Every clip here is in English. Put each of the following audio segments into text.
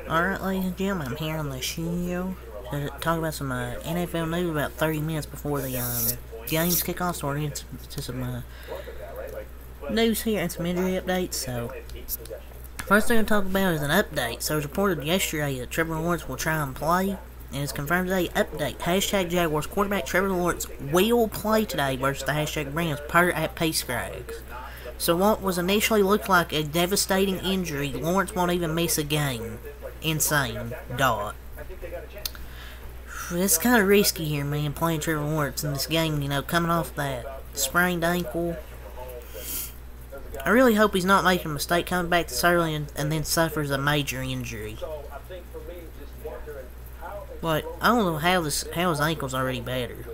Alright, ladies and gentlemen, I'm here on the show to talk about some NFL news about 30 minutes before the games kick off, so we're into some news here and some injury updates. So, first thing to talk about is an update. So, it was reported yesterday that Trevor Lawrence will try and play, and it's confirmed today. Update: Hashtag Jaguars quarterback Trevor Lawrence will play today versus the Hashtag Rams, per at PaceGrags. So what was initially looked like a devastating injury, Lawrence won't even miss a game. Insane. Dot. It's kind of risky here, man, playing Trevor Lawrence in this game, you know, coming off that sprained ankle. I really hope he's not making a mistake coming back this early and then suffers a major injury. But I don't know how his ankle's already better.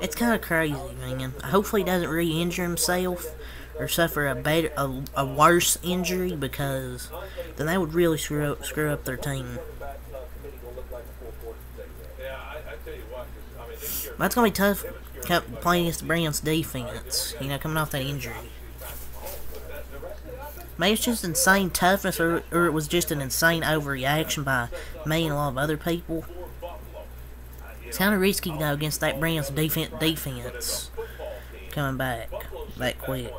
It's kind of crazy, man. Hopefully he doesn't re-injure himself or suffer a worse injury, because then that would really screw up their team. That's gonna be tough playing against the Browns defense, you know, coming off that injury. Maybe it's just insane toughness, or it was just an insane overreaction by me and a lot of other people. It's kind of risky, though, against that Browns defense coming back that quick.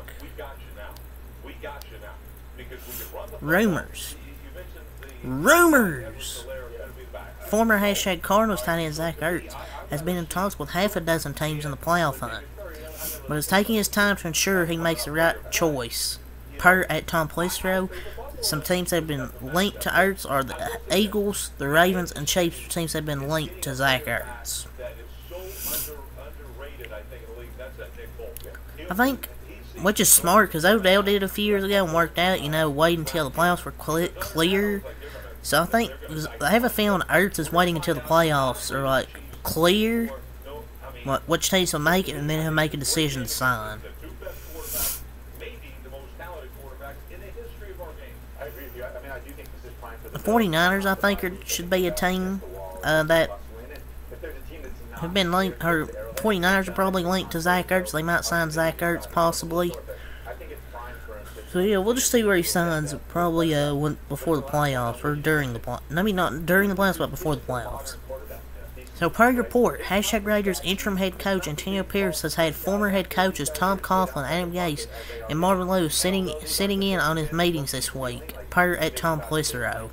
Rumors. Former Hashtag Cardinals tight end Zach Ertz has been in talks with half a dozen teams in the playoff hunt, but is taking his time to ensure he makes the right choice. Per at Tom Pelissero, some teams that have been linked to Ertz are the Eagles, the Ravens, and Chiefs. Teams that have been linked to Zach Ertz. I think, which is smart, because Odell did a few years ago and worked out, you know, waiting until the playoffs were clear. So I think, I have a feeling Ertz is waiting until the playoffs are, like, clear, which teams will make it, and then he'll make a decision to sign. The 49ers, I think, should be a team that have been linked, or 49ers are probably linked to Zach Ertz. They might sign Zach Ertz, possibly. So yeah, we'll just see where he signs, probably before the playoffs, or during the playoffs. Maybe not during the playoffs, but before the playoffs. So per report, Hashtag Raiders interim head coach Antonio Pierce has had former head coaches Tom Coughlin, Adam Gase, and Marvin Lewis sitting in on his meetings this week, per at Tom Pelissero.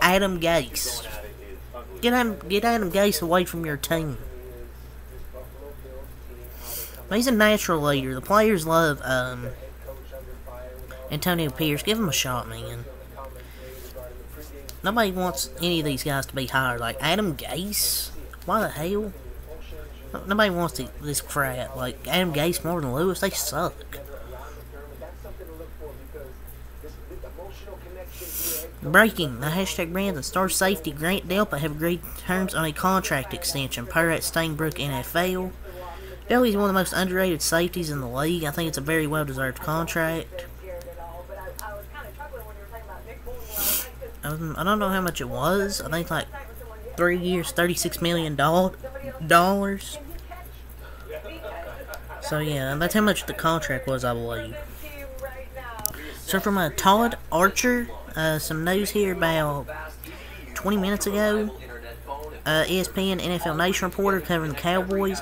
Adam Gase. Get Adam Gase away from your team. He's a natural leader. The players love Antonio Pierce. Give him a shot, man. Nobody wants any of these guys to be hired. Like Adam Gase? Why the hell? Nobody wants this crap. Like Adam Gase, Marvin Lewis, they suck. Breaking: the Hashtag Brands and star safety Grant Delpit have agreed terms on a contract extension, per at Stainbrook NFL. Delpit's one of the most underrated safeties in the league. I think it's a very well-deserved contract. I don't know how much it was. I think like 3 years, $36 million. So yeah, that's how much the contract was, I believe. So from Todd Archer, some news here about 20 minutes ago. ESPN NFL Nation reporter covering the Cowboys.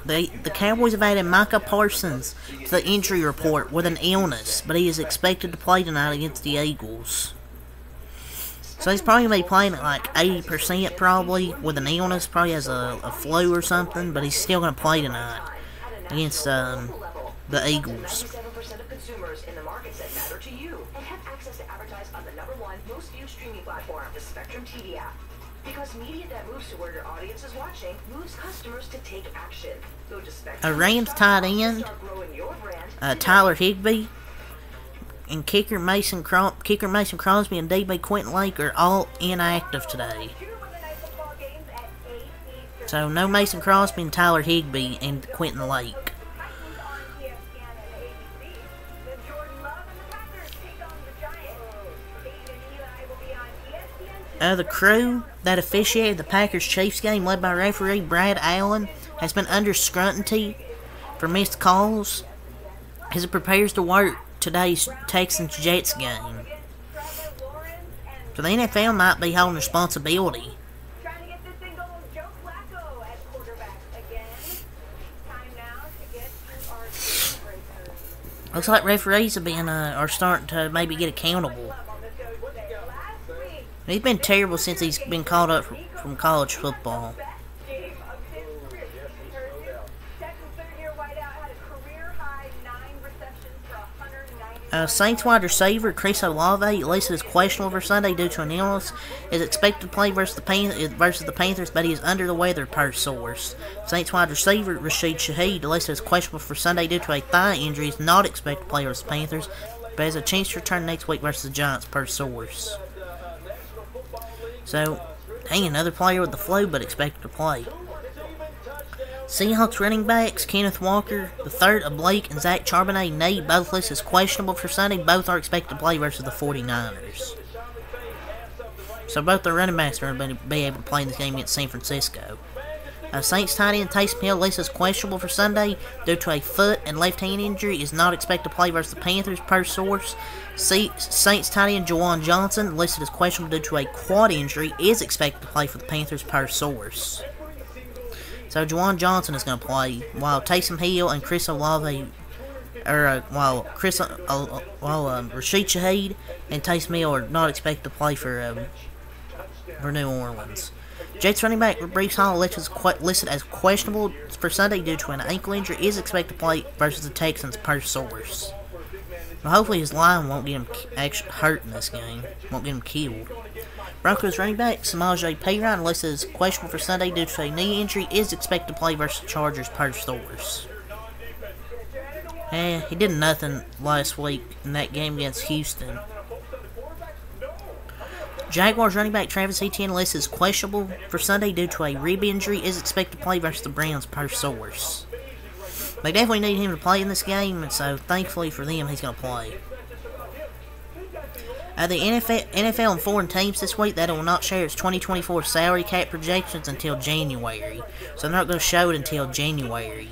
The Cowboys have added Micah Parsons to the injury report with an illness, but he is expected to play tonight against the Eagles. So he's probably going to be playing at like 80% probably with an illness, probably has a flu or something, but he's still going to play tonight against the Eagles. Because media that moves to where your audience is watching moves customers to take action. Go to a Rams tight end, Tyler Higbee, and kicker Mason Crosby and DB Quentin Lake are all inactive today. So no Mason Crosby and Tyler Higbee and Quentin Lake. The crew that officiated the Packers-Chiefs game, led by referee Brad Allen, has been under scrutiny for missed calls as it prepares to work today's Texans-Jets game. So the NFL might be holding responsibility. Looks like referees have been are starting to maybe get accountable. He's been terrible since he's been called up from college football. Saints wide receiver Chris Olave, listed as questionable for Sunday due to an illness, is expected to play versus the Panthers, but he is under the weather per source. Saints wide receiver Rashid Shaheed, listed as questionable for Sunday due to a thigh injury, is not expected to play versus the Panthers, but has a chance to return next week versus the Giants per source. So, dang, another player with the flu, but expected to play. Seahawks running backs Kenneth Walker III of Blake and Zach Charbonnet knee, both listed as questionable for Sunday. Both are expected to play versus the 49ers. So both the running backs are going to be able to play in this game against San Francisco. Saints tight end Taysom Hill listed as questionable for Sunday due to a foot and left hand injury, is not expected to play versus the Panthers per source. Saints tight end Juwan Johnson, listed as questionable due to a quad injury, is expected to play for the Panthers per source. So Juwan Johnson is going to play, while Taysom Hill and Chris Olave, while Rashid Shaheed and Taysom Hill are not expected to play for New Orleans. Jets running back Breece Hall, listed as questionable for Sunday due to an ankle injury, is expected to play versus the Texans per source. Well, hopefully his line won't get him actually hurt in this game, won't get him killed. Broncos running back Samaje Perine, listed as questionable for Sunday due to a knee injury, is expected to play versus the Chargers per source. He did nothing last week in that game against Houston. Jaguars running back Travis Etienne, listed as questionable for Sunday due to a rib injury, is expected to play versus the Browns per source. They definitely need him to play in this game, and so thankfully for them, he's going to play. The NFL and foreign teams this week that will not share its 2024 salary cap projections until January. So they're not going to show it until January.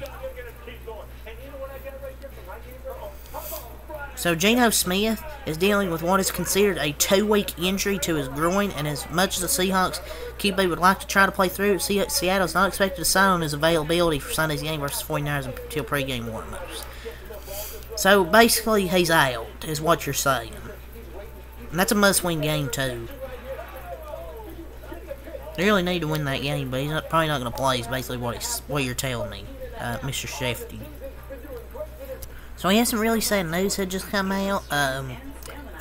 So Geno Smith is dealing with what is considered a 2-week injury to his groin, and as much as the Seahawks QB would like to try to play through it, Seattle is not expected to sign on his availability for Sunday's game versus 49ers until pregame warm-ups. So basically, he's out, is what you're saying. And that's a must-win game, too. They really need to win that game, but he's probably not going to play, is basically what you're telling me, Mr. Shefty. So he has some really sad news that just come out.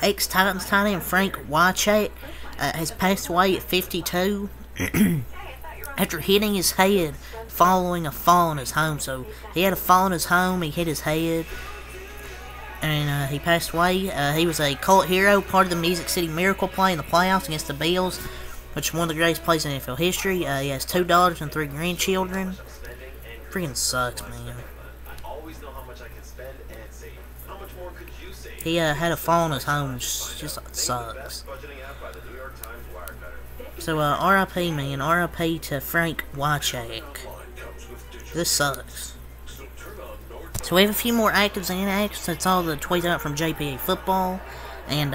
Ex-Titans tight end Frank Wycheck has passed away at 52 after hitting his head following a fall in his home. So he had a fall in his home, he hit his head, and he passed away. He was a cult hero, part of the Music City Miracle play in the playoffs against the Bills, which is one of the greatest plays in NFL history. He has 2 daughters and 3 grandchildren. Freaking sucks, man. He had a fall in his home, which just sucks. So, R.I.P. man, R.I.P. to Frank Wycheck. This sucks. So we have a few more actives and inactives. That's all the tweets out from JPA Football, and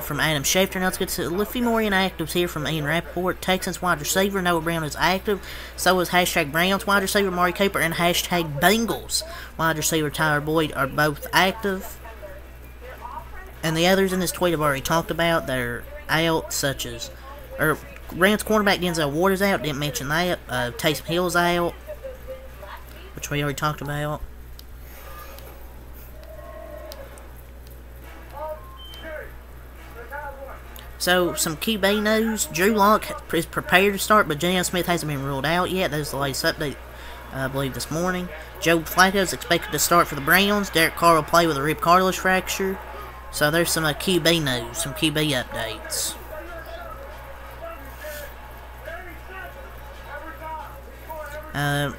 from Adam Schefter. Now let's get to a few more inactives here from Ian Rappaport. Texans wide receiver Noah Brown is active. So is hashtag Browns wide receiver Mari Cooper and hashtag Bengals wide receiver Tyler Boyd are both active. And the others in this tweet I've already talked about. They're out, such as Rams cornerback Denzel Ward is out. Didn't mention that. Taysom Hill is out, which we already talked about. So, some QB news. Drew Lock is prepared to start, but Geno Smith hasn't been ruled out yet. That is the latest update, I believe, this morning. Joe Flacco is expected to start for the Browns. Derek Carr will play with a rib cartilage fracture. So, there's some QB news, some QB updates.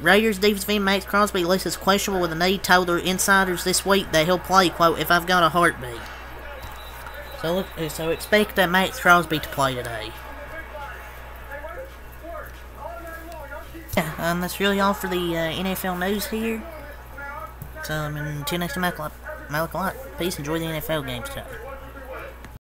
Raiders defensive end Max Crosby listed as questionable with a knee, told their insiders this week that he'll play, quote, if I've got a heartbeat. So expect Max Crosby to play today. Yeah, that's really all for the NFL news here. So, until next time, Malcolm, peace, enjoy the NFL games today.